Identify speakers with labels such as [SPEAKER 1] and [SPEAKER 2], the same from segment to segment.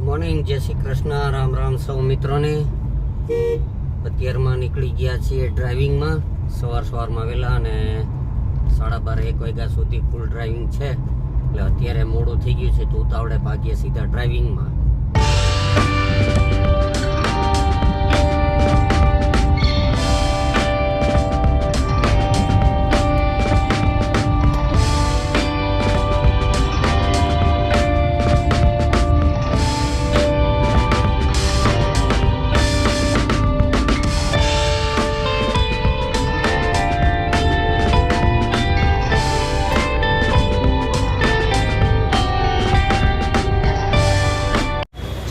[SPEAKER 1] Morning, જય શ્રી કૃષ્ણ, રામ રામ સૌ મિત્રોને। અત્યારમાં નીકળી ગયા છીએ ડ્રાઇવિંગમાં સવારમાં વહેલા અને 12:30-1 વાગ્યા સુધી ફૂલ ડ્રાઇવિંગ છે એટલે અત્યારે મોડું થઈ ગયું છે તો ઉતાવળે ભાગીએ સીધા ડ્રાઇવિંગમાં।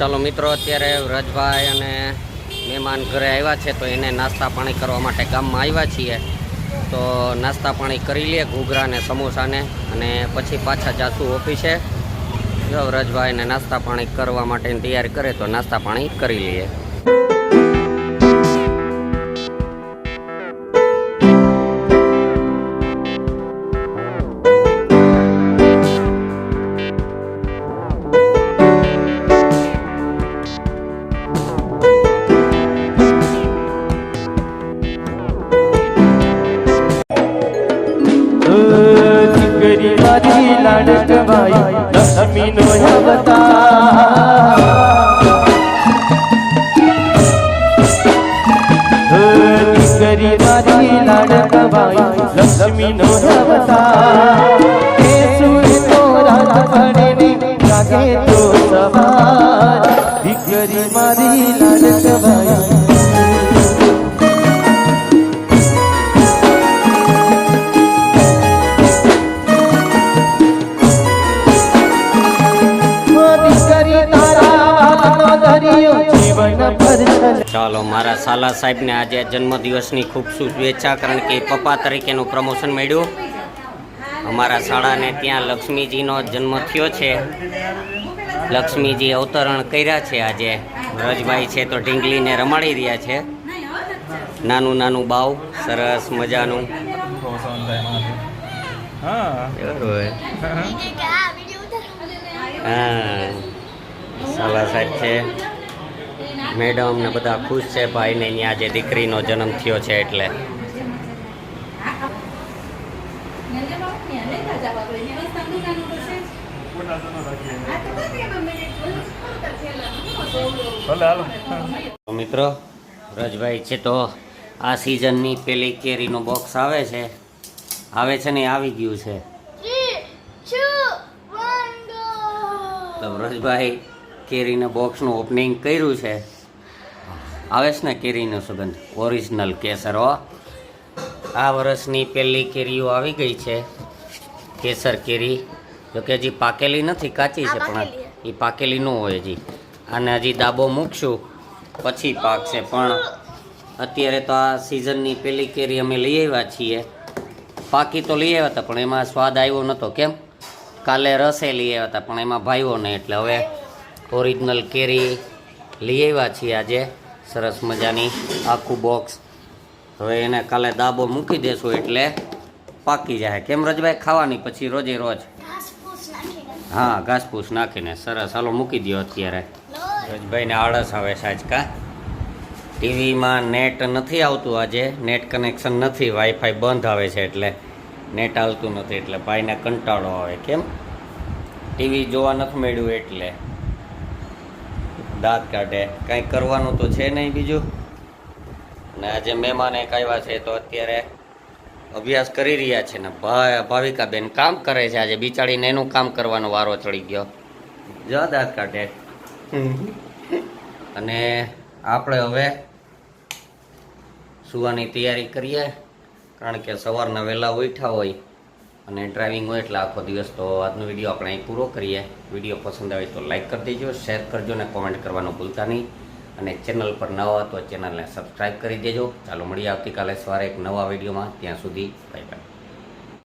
[SPEAKER 1] ચાલો મિત્રો, અત્યારે વ્રજભાઈ અને મહેમાન ઘરે આવ્યા છે તો એને નાસ્તા પાણી કરવા માટે ગામમાં આવ્યા છીએ। તો નાસ્તા પાણી કરી લઈએ, ઘૂઘરા ને સમોસાને, અને પછી પાછા જાશું ઓફિસે। જો વ્રજભાઈને નાસ્તા પાણી કરવા માટેની તૈયારી કરે તો નાસ્તા પાણી કરી લઈએ।
[SPEAKER 2] लक्ष्मी नो अवतार करी मारी लाडकबाई लक्ष्मी नो अवतार तो रात पड़े जागे तो सवार करी मारी लाडकबाई।
[SPEAKER 1] ચાલો, મારા સાલા સાહેબને આજે જન્મદિવસની ખૂબ શુભેચ્છા, કારણ કે પપ્પા તરીકેનું પ્રમોશન મળ્યું। અમારા શાળાને ત્યાં લક્ષ્મીજીનો જન્મ થયો છે, લક્ષ્મીજી અવતરણ કર્યા છે આજે। વ્રજભાઈ છે તો ઢીંગલીને રમાડી રહ્યા છે, નાનું નાનું બાવ સરસ મજાનું। હા, સાલા સાહેબ છે, મેડમ ને બધા ખુશ છે ભાઈને ત્યાં જે દીકરીનો જન્મ થયો છે એટલે। મિત્રો, વ્રજભાઈ છે તો આ સિઝનની પેલી કેરીનું બોક્સ આવે છે ને આવી ગયું છે તો વ્રજભાઈ કેરીના બોક્સનું ઓપનિંગ કર્યું છે। આવે છે ને કેરીનો સુગંધ, ઓરિજિનલ કેસર હો। આ વર્ષની પહેલી કેરીઓ આવી ગઈ છે, કેસર કેરી। જોકે હજી પાકેલી નથી, કાચી છે, પણ એ પાકેલી ન હોય હજી। આને હજી દાબો મૂકશું પછી પાકશે, પણ અત્યારે તો આ સિઝનની પહેલી કેરી અમે લઈ આવ્યા છીએ। પાકી તો લઈ આવ્યા હતા પણ એમાં સ્વાદ આવ્યો નહોતો, કેમ? કાલે રસે લઈ આવ્યા હતા પણ એમાં ભાવ્યો નહીં, એટલે હવે ઓરિજિનલ કેરી લઈ આવ્યા છીએ આજે, સરસ મજાની આખું બોક્સ। હવે એને કાલે દાબો મૂકી દેશું એટલે પાકી જાય, કેમ રજભાઈ? ખાવાની પછી રોજે રોજ, હા, ઘાસપૂસ નાખીને સરસ। હાલો મૂકી દો અત્યારે। રજભાઈને આળસ આવે છે આજકા, ટીવીમાં નેટ નથી આવતું આજે, નેટ કનેક્શન નથી, વાઈફાઈ બંધ આવે છે એટલે નેટ આવતું નથી, એટલે ભાઈને કંટાળો આવે, કેમ? ટીવી જોવા નથી મળ્યું એટલે દાંત કાઢે। કંઈ કરવાનું તો છે નહીં બીજું। ને આજે મહેમાન એક આવ્યા છે તો અત્યારે અભ્યાસ કરી રહ્યા છે ને ભાવિકાબેન કામ કરે છે આજે, બિચારીને એનું કામ કરવાનો વારો ચડી ગયો, જો દાંત કાઢે। અને આપણે હવે સુવાની તૈયારી કરીએ, કારણ કે સવારના વહેલા ઉઠ્યા હોય અને ડ્રાઇવિંગ હોય એટલે આખો દિવસ। તો આજનો વિડીયો આપણે અહીં પૂરો કરીએ। વિડીયો પસંદ આવે તો લાઈક કરી દેજો, શેર કરજો ને કોમેન્ટ કરવાનું ભૂલતા નહીં, અને ચેનલ પર નવા તો ચેનલને સબસ્ક્રાઈબ કરી દેજો। ચાલો મળીએ આવતીકાલે સવારે એક નવા વિડીયોમાં, ત્યાં સુધી બાય બાય।